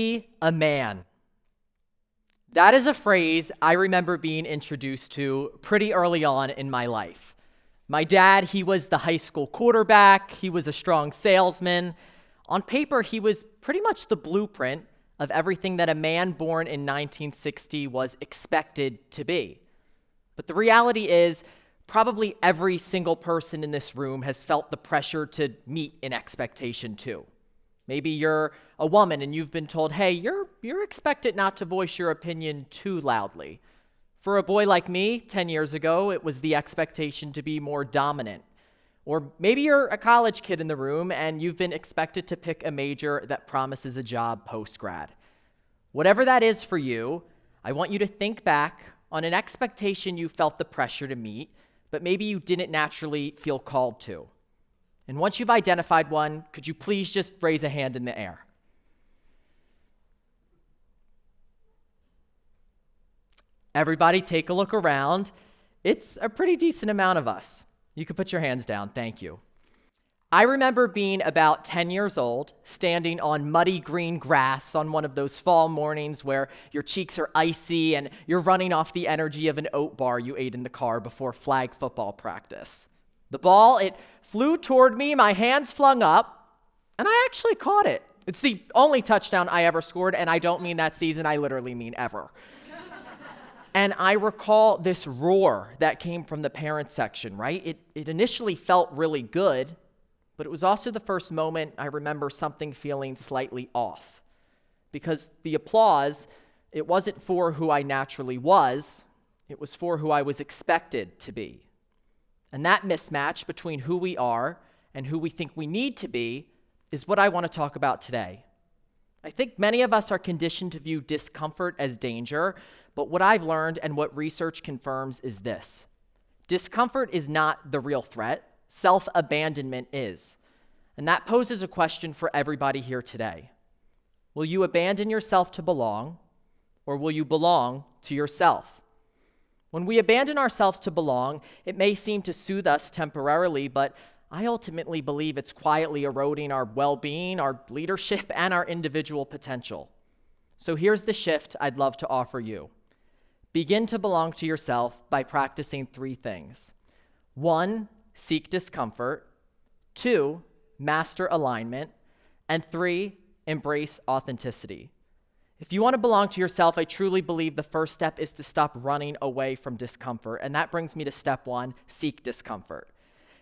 be a man. That is a phrase I remember being introduced to pretty early on in my life. My dad, he was the high school quarterback. He was a strong salesman. On paper, he was pretty much the blueprint of everything that a man born in 1960 was expected to be. But the reality is, probably every single person in this room has felt the pressure to meet an expectation too. Maybe you're a woman and you've been told, hey, you're expected not to voice your opinion too loudly. For a boy like me, 10 years ago, it was the expectation to be more dominant. Or maybe you're a college kid in the room and you've been expected to pick a major that promises a job post-grad. Whatever that is for you, I want you to think back on an expectation you felt the pressure to meet, but maybe you didn't naturally feel called to. And once you've identified one, could you please just raise a hand in the air? Everybody take a look around. It's a pretty decent amount of us. You can put your hands down, thank you. I remember being about 10 years old, standing on muddy green grass on one of those fall mornings where your cheeks are icy and you're running off the energy of an oat bar you ate in the car before flag football practice. The ball, it flew toward me, my hands flung up, and I actually caught it. It's the only touchdown I ever scored, and I don't mean that season, I literally mean ever. And I recall this roar that came from the parents section, right? It initially felt really good, but it was also the first moment I remember something feeling slightly off. Because the applause, it wasn't for who I naturally was, it was for who I was expected to be. And that mismatch between who we are and who we think we need to be is what I want to talk about today. I think many of us are conditioned to view discomfort as danger, but what I've learned and what research confirms is this. Discomfort is not the real threat. Self-abandonment is. And that poses a question for everybody here today. Will you abandon yourself to belong, or will you belong to yourself? When we abandon ourselves to belong, it may seem to soothe us temporarily, but I ultimately believe it's quietly eroding our well-being, our leadership, and our individual potential. So here's the shift I'd love to offer you. Begin to belong to yourself by practicing 3 things. 1, seek discomfort. 2, master alignment. And 3, embrace authenticity. If you want to belong to yourself, I truly believe the first step is to stop running away from discomfort. And that brings me to step 1, seek discomfort.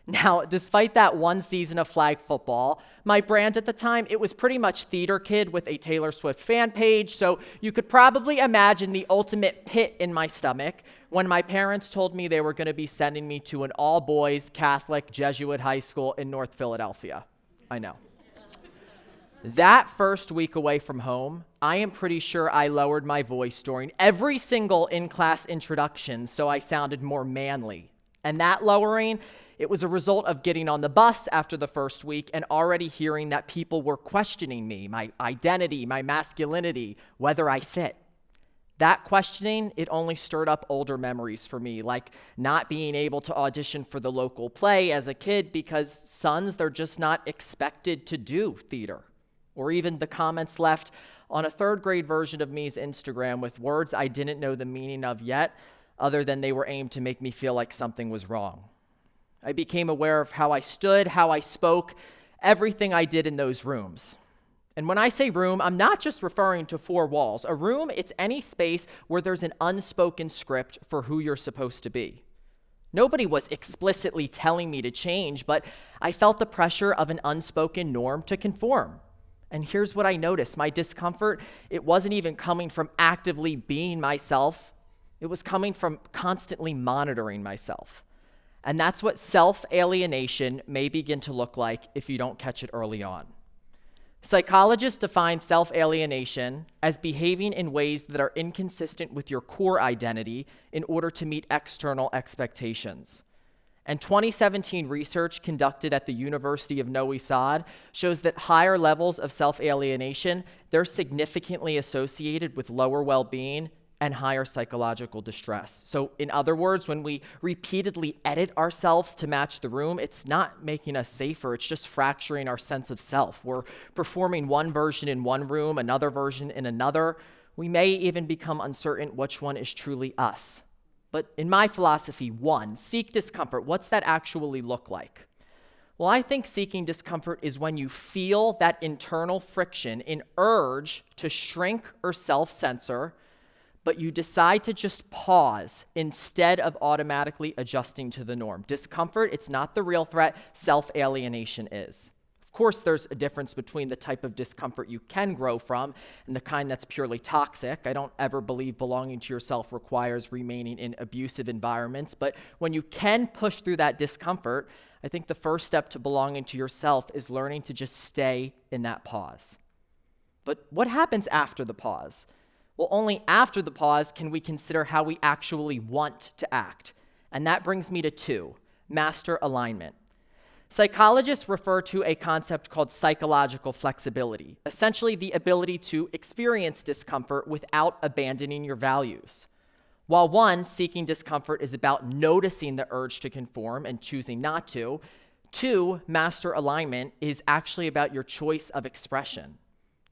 Now, despite that one season of flag football, my brand at the time, it was pretty much theater kid with a Taylor Swift fan page, so you could probably imagine the ultimate pit in my stomach when my parents told me they were going to be sending me to an all-boys Catholic Jesuit high school in North Philadelphia. I know. That first week away from home, I am pretty sure I lowered my voice during every single in-class introduction so I sounded more manly. And that lowering, it was a result of getting on the bus after the first week and already hearing that people were questioning me, my identity, my masculinity, whether I fit. That questioning, it only stirred up older memories for me, like not being able to audition for the local play as a kid because sons, they're just not expected to do theater. Or even the comments left on a 3rd grade version of me's Instagram with words I didn't know the meaning of yet, other than they were aimed to make me feel like something was wrong. I became aware of how I stood, how I spoke, everything I did in those rooms. And when I say room, I'm not just referring to 4 walls. A room, it's any space where there's an unspoken script for who you're supposed to be. Nobody was explicitly telling me to change, but I felt the pressure of an unspoken norm to conform. And here's what I noticed. My discomfort, it wasn't even coming from actively being myself. It was coming from constantly monitoring myself. And that's what self-alienation may begin to look like if you don't catch it early on. Psychologists define self-alienation as behaving in ways that are inconsistent with your core identity in order to meet external expectations. And 2017 research conducted at the University of Novi Sad shows that higher levels of self-alienation, they're significantly associated with lower well-being and higher psychological distress. So in other words, when we repeatedly edit ourselves to match the room, it's not making us safer, it's just fracturing our sense of self. We're performing one version in one room, another version in another. We may even become uncertain which one is truly us. But in my philosophy, one, seek discomfort. What's that actually look like? Well, I think seeking discomfort is when you feel that internal friction, an urge to shrink or self-censor, but you decide to just pause instead of automatically adjusting to the norm. Discomfort, it's not the real threat, self-alienation is. Of course, there's a difference between the type of discomfort you can grow from and the kind that's purely toxic. I don't ever believe belonging to yourself requires remaining in abusive environments, but when you can push through that discomfort, I think the first step to belonging to yourself is learning to just stay in that pause. But what happens after the pause? Well, only after the pause can we consider how we actually want to act. And that brings me to 2, master alignment. Psychologists refer to a concept called psychological flexibility, essentially the ability to experience discomfort without abandoning your values. While 1, seeking discomfort is about noticing the urge to conform and choosing not to, 2, master alignment is actually about your choice of expression.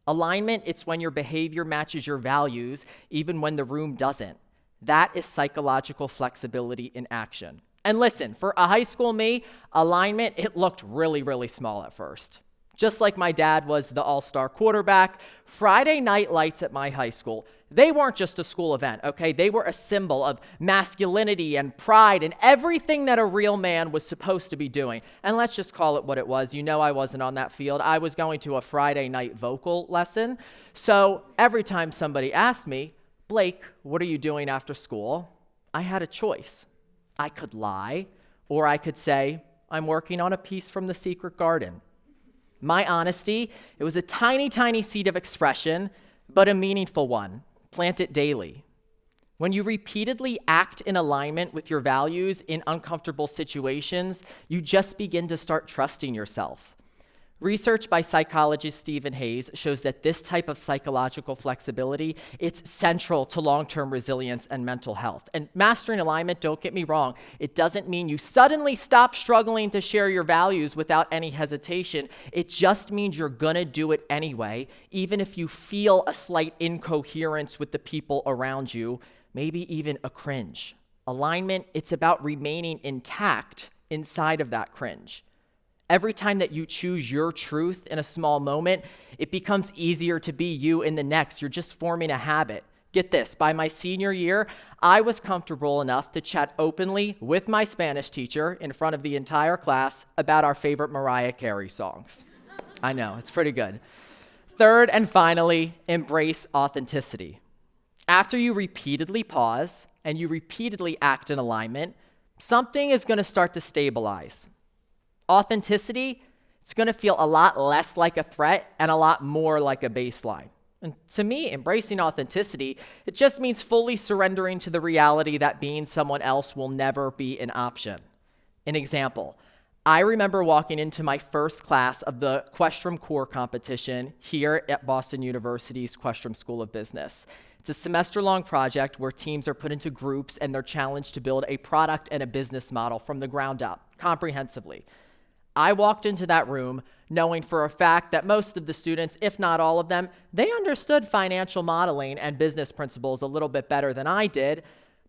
Alignment, it's when your behavior matches your values, even when the room doesn't. That is psychological flexibility in action. And listen, for a high school me, alignment, it looked really, really small at first. Just like my dad was the all-star quarterback, Friday night lights at my high school, they weren't just a school event, okay? They were a symbol of masculinity and pride and everything that a real man was supposed to be doing. And let's just call it what it was. You know I wasn't on that field. I was going to a Friday night vocal lesson. So every time somebody asked me, Blake, what are you doing after school? I had a choice. I could lie, or I could say, I'm working on a piece from The Secret Garden. My honesty, it was a tiny, tiny seed of expression, but a meaningful one. Plant it daily. When you repeatedly act in alignment with your values in uncomfortable situations, you just begin to start trusting yourself. Research by psychologist Stephen Hayes shows that this type of psychological flexibility, it's central to long-term resilience and mental health. And mastering alignment, don't get me wrong, it doesn't mean you suddenly stop struggling to share your values without any hesitation. It just means you're gonna do it anyway, even if you feel a slight incoherence with the people around you, maybe even a cringe. Alignment, it's about remaining intact inside of that cringe. Every time that you choose your truth in a small moment, it becomes easier to be you in the next. You're just forming a habit. Get this, by my senior year, I was comfortable enough to chat openly with my Spanish teacher in front of the entire class about our favorite Mariah Carey songs. I know, it's pretty good. 3rd and finally, embrace authenticity. After you repeatedly pause and you repeatedly act in alignment, something is going to start to stabilize. Authenticity, it's going to feel a lot less like a threat and a lot more like a baseline. And to me, embracing authenticity, it just means fully surrendering to the reality that being someone else will never be an option. An example, I remember walking into my first class of the Questrom Core competition here at Boston University's Questrom School of Business. It's a semester-long project where teams are put into groups and they're challenged to build a product and a business model from the ground up, comprehensively. I walked into that room knowing for a fact that most of the students, if not all of them, they understood financial modeling and business principles a little bit better than I did,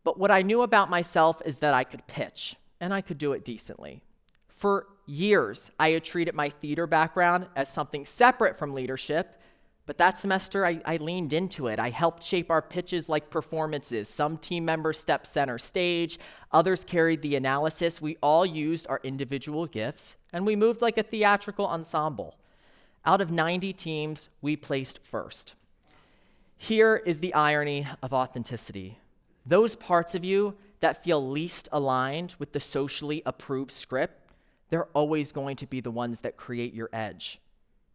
but what I knew about myself is that I could pitch, and I could do it decently. For years, I had treated my theater background as something separate from leadership, but that semester, I leaned into it. I helped shape our pitches like performances. Some team members stepped center stage, others carried the analysis. We all used our individual gifts, and we moved like a theatrical ensemble. Out of 90 teams, we placed first. Here is the irony of authenticity. Those parts of you that feel least aligned with the socially approved script, they're always going to be the ones that create your edge.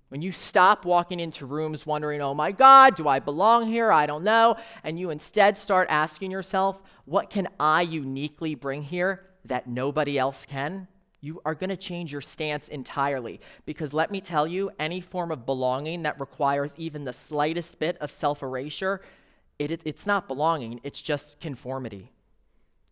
When you stop walking into rooms wondering, oh my God, do I belong here? I don't know. And you instead start asking yourself, what can I uniquely bring here that nobody else can? You are going to change your stance entirely. Because let me tell you, any form of belonging that requires even the slightest bit of self-erasure, It's not belonging, it's just conformity.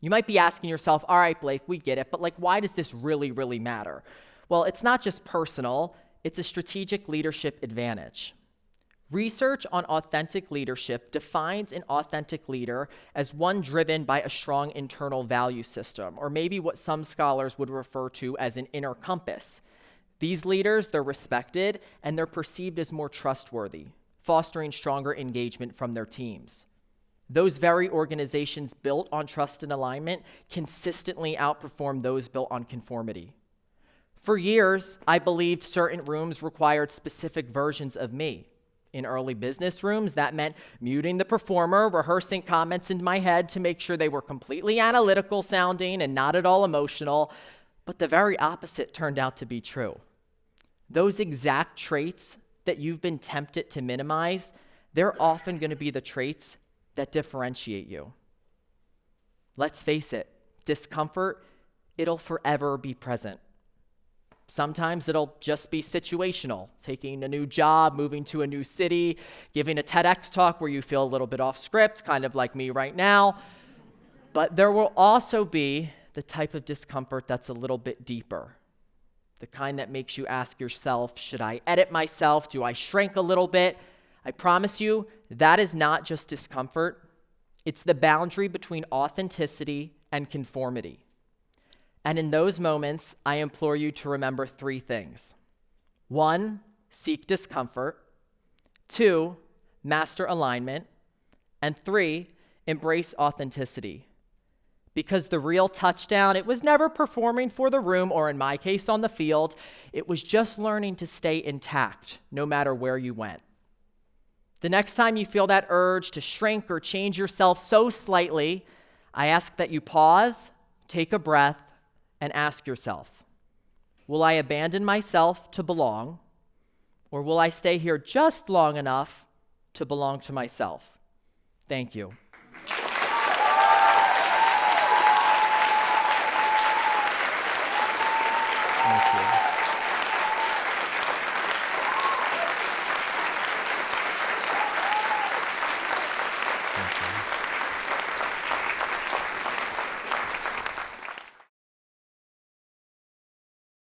You might be asking yourself, all right, Blake, we get it, but like, why does this really, really matter? Well, it's not just personal, it's a strategic leadership advantage. Research on authentic leadership defines an authentic leader as one driven by a strong internal value system, or maybe what some scholars would refer to as an inner compass. These leaders, they're respected and they're perceived as more trustworthy, fostering stronger engagement from their teams. Those very organizations built on trust and alignment consistently outperform those built on conformity. For years, I believed certain rooms required specific versions of me. In early business rooms, that meant muting the performer, rehearsing comments in my head to make sure they were completely analytical sounding and not at all emotional. But the very opposite turned out to be true. Those exact traits that you've been tempted to minimize, they're often going to be the traits that differentiate you. Let's face it, discomfort, it'll forever be present. Sometimes it'll just be situational, taking a new job, moving to a new city, giving a TEDx talk where you feel a little bit off script, kind of like me right now. But there will also be the type of discomfort that's a little bit deeper, the kind that makes you ask yourself, should I edit myself? Do I shrink a little bit? I promise you, that is not just discomfort. It's the boundary between authenticity and conformity. And in those moments, I implore you to remember 3 things. 1, seek discomfort. 2, master alignment. And 3, embrace authenticity. Because the real touchdown, it was never performing for the room, or in my case, on the field. It was just learning to stay intact, no matter where you went. The next time you feel that urge to shrink or change yourself so slightly, I ask that you pause, take a breath, and ask yourself, will I abandon myself to belong, or will I stay here just long enough to belong to myself? Thank you. Thank you. Thank you.